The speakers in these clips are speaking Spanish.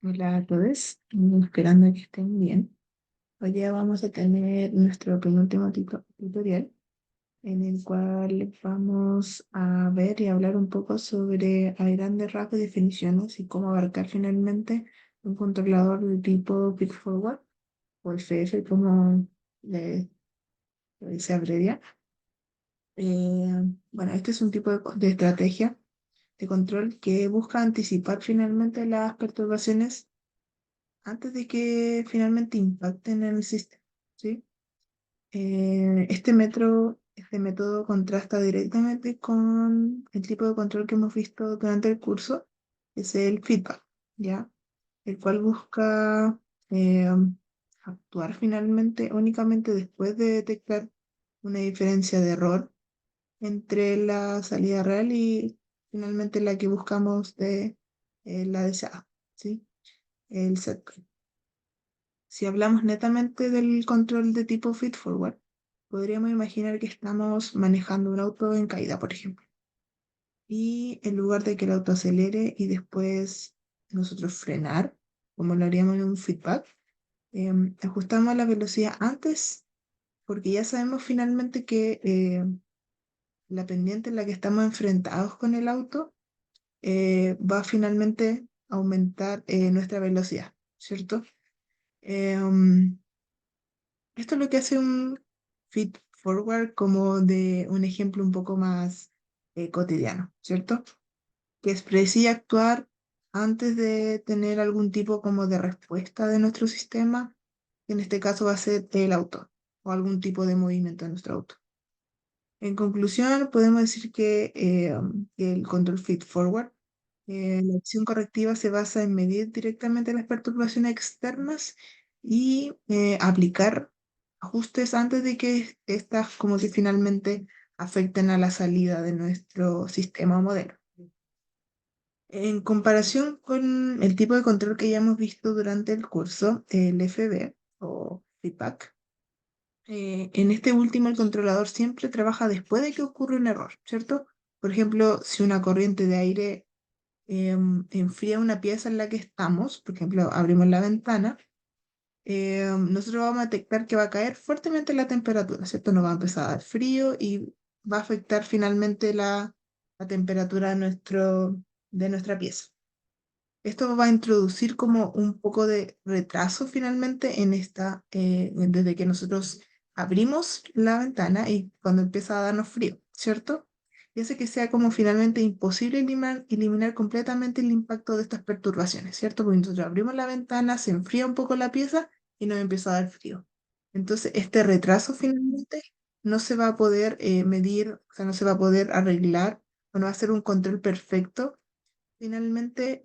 Hola a todos, esperando que estén bien. Hoy día vamos a tener nuestro penúltimo tutorial en el cual vamos a ver y hablar un poco sobre a grandes rasgos definiciones y cómo abarcar finalmente un controlador de tipo feedforward o FF como le- se abrevia. Bueno, este es un tipo de estrategia de control que busca anticipar finalmente las perturbaciones antes de que finalmente impacten en el sistema, ¿sí? Este método contrasta directamente con el tipo de control que hemos visto durante el curso, que es el feedback, ¿ya? El cual busca eh, actuar finalmente únicamente después de detectar una diferencia de error entre la salida real y finalmente la que buscamos de la deseada, ¿sí? El set. Si hablamos netamente del control de tipo feed forward, podríamos imaginar que estamos manejando un auto en caída, por ejemplo. Y en lugar de que el auto acelere y después nosotros frenar, como lo haríamos en un feedback, ajustamos la velocidad antes, porque ya sabemos finalmente que la pendiente en la que estamos enfrentados con el auto va a finalmente aumentar nuestra velocidad, ¿cierto? Em, Esto es lo que hace un feed forward como de un ejemplo un poco más cotidiano, ¿cierto? Que es predecir actuar antes de tener algún tipo como de respuesta de nuestro sistema, que en este caso va a ser el auto o algún tipo de movimiento de nuestro auto. En conclusión, podemos decir que el control feed forward, la acción correctiva se basa en medir directamente las perturbaciones externas y aplicar ajustes antes de que estas como que finalmente afecten a la salida de nuestro sistema o modelo. En comparación con el tipo de control que ya hemos visto durante el curso, el FB o feedback, en este último, el controlador siempre trabaja después de que ocurre un error, ¿cierto? Por ejemplo, si una corriente de aire enfría una pieza en la que estamos, por ejemplo, abrimos la ventana, nosotros vamos a detectar que va a caer fuertemente la temperatura, ¿cierto? Nos va a empezar a dar frío y va a afectar finalmente la temperatura de nuestra pieza. Esto va a introducir como un poco de retraso finalmente desde que nosotros abrimos la ventana y cuando empieza a darnos frío, ¿cierto? Y hace que sea como finalmente imposible eliminar completamente el impacto de estas perturbaciones, ¿cierto? Porque nosotros abrimos la ventana, se enfría un poco la pieza y nos empieza a dar frío. Entonces, este retraso finalmente no se va a poder medir, o sea, no se va a poder arreglar, o no va a ser un control perfecto finalmente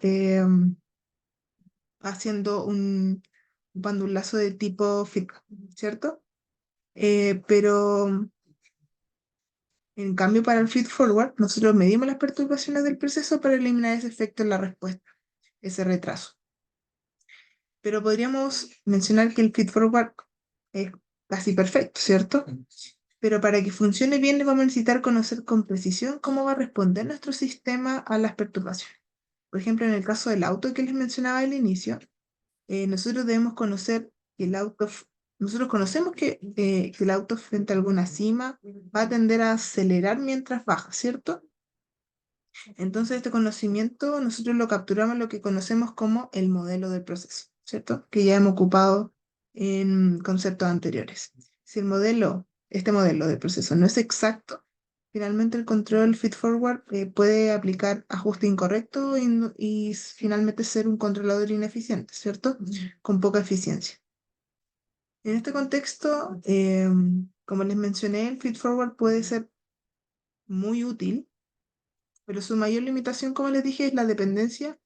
haciendo un pandulazo de tipo feedback, ¿cierto? Pero en cambio para el feed forward, nosotros medimos las perturbaciones del proceso para eliminar ese efecto en la respuesta, ese retraso. Pero podríamos mencionar que el feed forward es casi perfecto, ¿cierto? Pero para que funcione bien, le vamos a necesitar conocer con precisión cómo va a responder nuestro sistema a las perturbaciones. Por ejemplo, en el caso del auto que les mencionaba al inicio, nosotros debemos conocer que nosotros conocemos que el auto frente a alguna cima va a tender a acelerar mientras baja, ¿cierto? Entonces este conocimiento nosotros lo capturamos en lo que conocemos como el modelo del proceso, ¿cierto? Que ya hemos ocupado en conceptos anteriores. Si este modelo del proceso no es exacto, finalmente el control feed-forward puede aplicar ajuste incorrecto y finalmente ser un controlador ineficiente, ¿cierto? Con poca eficiencia. En este contexto, como les mencioné, el feed-forward puede ser muy útil, pero su mayor limitación, como les dije, es la dependencia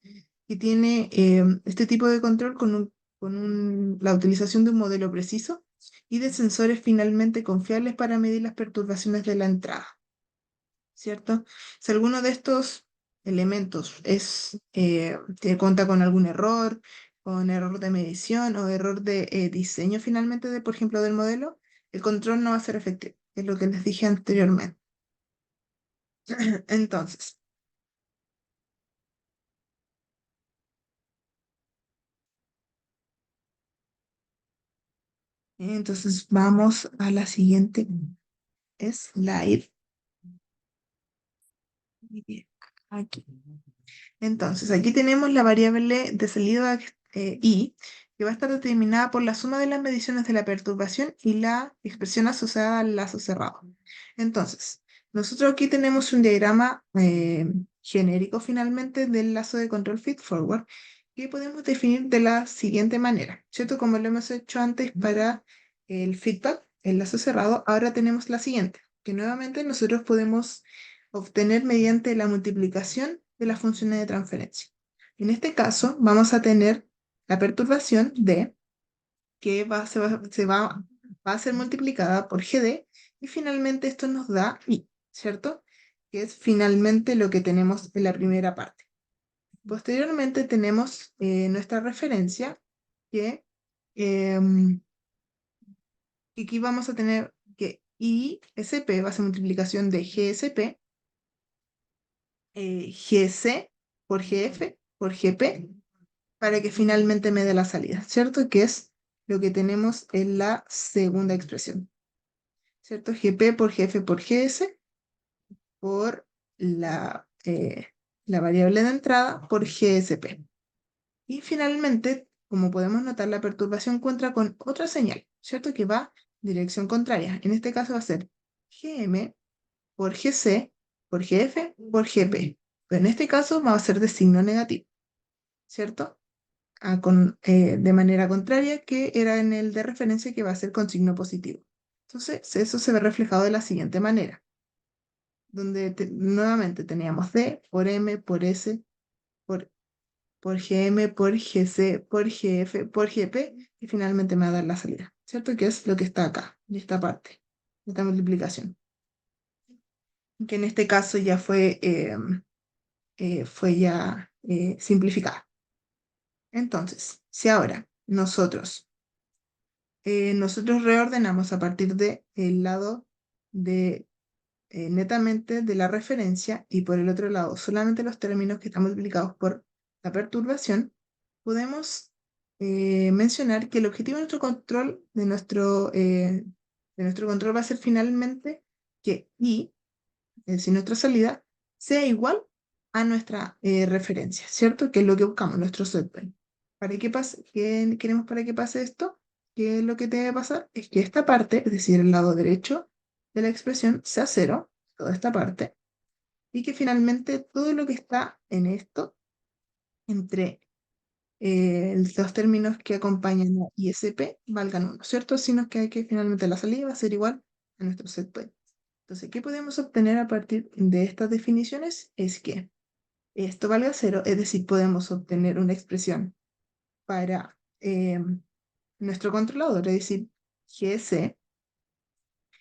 que tiene este tipo de control la utilización de un modelo preciso y de sensores finalmente confiables para medir las perturbaciones de la entrada, ¿cierto? Si alguno de estos elementos que cuenta con algún error, con error de medición o error de diseño finalmente por ejemplo, del modelo, el control no va a ser efectivo, es lo que les dije anteriormente. Entonces, Entonces vamos a la siguiente slide. Y aquí. Entonces, aquí tenemos la variable de salida I, que va a estar determinada por la suma de las mediciones de la perturbación y la expresión asociada al lazo cerrado. Entonces, nosotros aquí tenemos un diagrama genérico finalmente del lazo de control feed-forward que podemos definir de la siguiente manera, ¿cierto? Como lo hemos hecho antes para el feedback, el lazo cerrado, ahora tenemos la siguiente, que nuevamente nosotros podemos obtener mediante la multiplicación de las funciones de transferencia. En este caso, vamos a tener la perturbación D, que va a ser multiplicada por GD, y finalmente esto nos da I, ¿cierto? Que es finalmente lo que tenemos en la primera parte. Posteriormente tenemos nuestra referencia, que aquí vamos a tener que ISP va a ser multiplicación de GSP, GC por GF por GP, para que finalmente me dé la salida, ¿cierto? Que es lo que tenemos en la segunda expresión, ¿cierto? GP por GF por GS por la variable de entrada por GSP. Y finalmente, como podemos notar, la perturbación cuenta con otra señal, ¿cierto? Que va en dirección contraria. En este caso va a ser GM por GC por GF por GP. Pero en este caso va a ser de signo negativo, ¿cierto? De manera contraria que era en el de referencia que va a ser con signo positivo. Entonces, eso se ve reflejado de la siguiente manera, donde nuevamente teníamos D por M por S por GM por GC por GF por GP y finalmente me va a dar la salida, ¿cierto? Que es lo que está acá, en esta parte, esta multiplicación, que en este caso ya fue ya simplificada. Entonces, si ahora nosotros reordenamos a partir del lado de netamente de la referencia y por el otro lado solamente los términos que están multiplicados por la perturbación, podemos mencionar que el objetivo de nuestro control, de nuestro control va a ser finalmente que I, es decir, nuestra salida, sea igual a nuestra referencia, ¿cierto? Que es lo que buscamos, nuestro setpoint. ¿Para qué pase? ¿Qué queremos para que pase esto? Que lo que debe pasar es que esta parte, es decir, el lado derecho de la expresión, sea cero, toda esta parte, y que finalmente todo lo que está en esto, entre los dos términos que acompañan a ISP, valgan uno, ¿cierto? Sino que hay que finalmente la salida va a ser igual a nuestro setpoint. Entonces, ¿qué podemos obtener a partir de estas definiciones? Es que esto valga cero, es decir, podemos obtener una expresión para nuestro controlador, es decir, GC,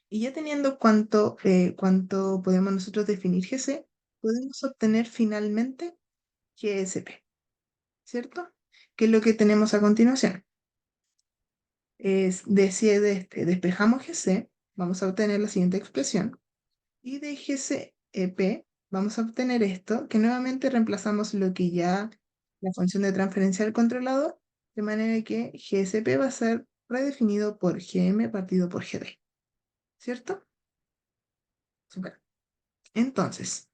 y ya teniendo cuánto podemos nosotros definir GC, podemos obtener finalmente GSP, ¿cierto? ¿Qué es lo que tenemos a continuación? Despejamos GC, vamos a obtener la siguiente expresión, y de GCP vamos a obtener esto, que nuevamente reemplazamos lo que ya, la función de transferencia del controlador, de manera que GSP va a ser redefinido por GM partido por GD, ¿cierto? Super. Entonces,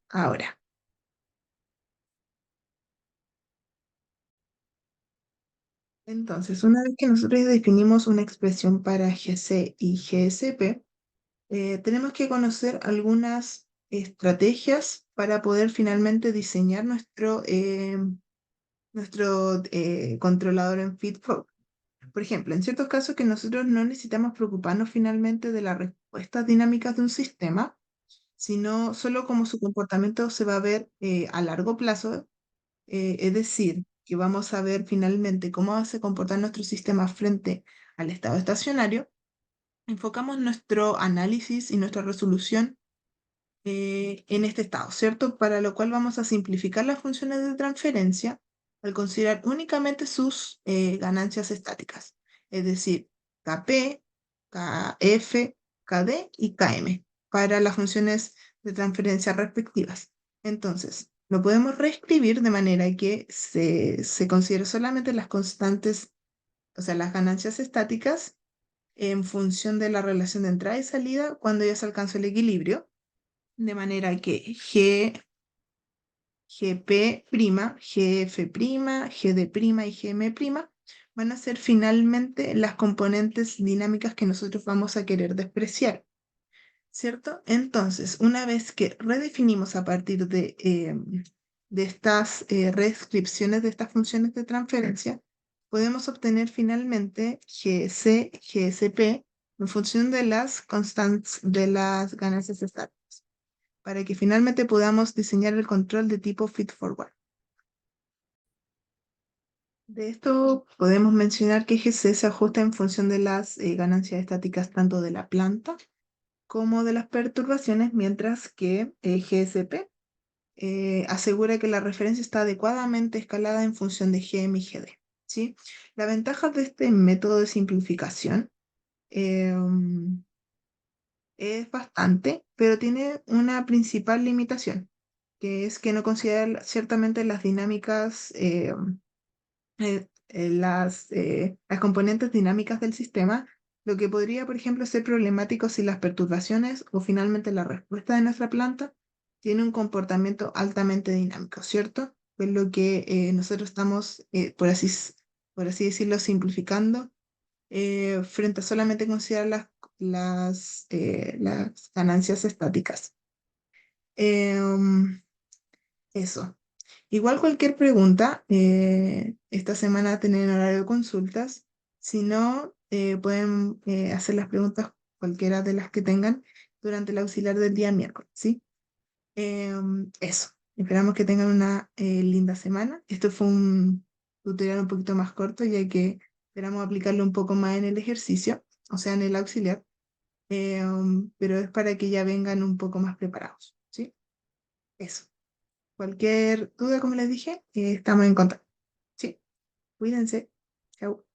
ahora, una vez que nosotros definimos una expresión para GC y GSP, tenemos que conocer algunas estrategias para poder finalmente diseñar nuestro controlador en FeedForward. Por ejemplo, en ciertos casos que nosotros no necesitamos preocuparnos finalmente de las respuestas dinámicas de un sistema, sino solo como su comportamiento se va a ver a largo plazo, es decir, que vamos a ver finalmente cómo va a se comportar nuestro sistema frente al estado estacionario, enfocamos nuestro análisis y nuestra resolución en este estado, ¿cierto? Para lo cual vamos a simplificar las funciones de transferencia al considerar únicamente sus ganancias estáticas, es decir, Kp, Kf, Kd y Km para las funciones de transferencia respectivas. Entonces, lo podemos reescribir de manera que se considere solamente las constantes, o sea, las ganancias estáticas en función de la relación de entrada y salida cuando ya se alcanzó el equilibrio, de manera que GP', GF', GD' y GM' van a ser finalmente las componentes dinámicas que nosotros vamos a querer despreciar, ¿cierto? Entonces, una vez que redefinimos a partir de estas reescripciones de estas funciones de transferencia, podemos obtener finalmente GC, GSP en función de las constantes de las ganancias estáticas, para que finalmente podamos diseñar el control de tipo feed-forward. De esto podemos mencionar que GC se ajusta en función de las ganancias estáticas tanto de la planta como de las perturbaciones, mientras que GSP asegura que la referencia está adecuadamente escalada en función de GM y GD. ¿Sí? La ventaja de este método de simplificación es bastante, pero tiene una principal limitación, que es que no considera ciertamente las dinámicas las componentes dinámicas del sistema, lo que podría, por ejemplo, ser problemático si las perturbaciones o finalmente la respuesta de nuestra planta tiene un comportamiento altamente dinámico, ¿cierto? Es lo que nosotros estamos, por así decirlo, simplificando frente a solamente considerar las ganancias estáticas. Em, Eso. Igual cualquier pregunta, esta semana tienen horario de consultas. Si no, pueden hacer las preguntas cualquiera de las que tengan durante el auxiliar del día miércoles, ¿sí? Eso. Esperamos que tengan una linda semana. Esto fue un tutorial un poquito más corto, ya que esperamos aplicarlo un poco más en el ejercicio, o sea, en el auxiliar, pero es para que ya vengan un poco más preparados, ¿sí? Eso. Cualquier duda, como les dije, estamos en contacto. Sí, cuídense. Chau.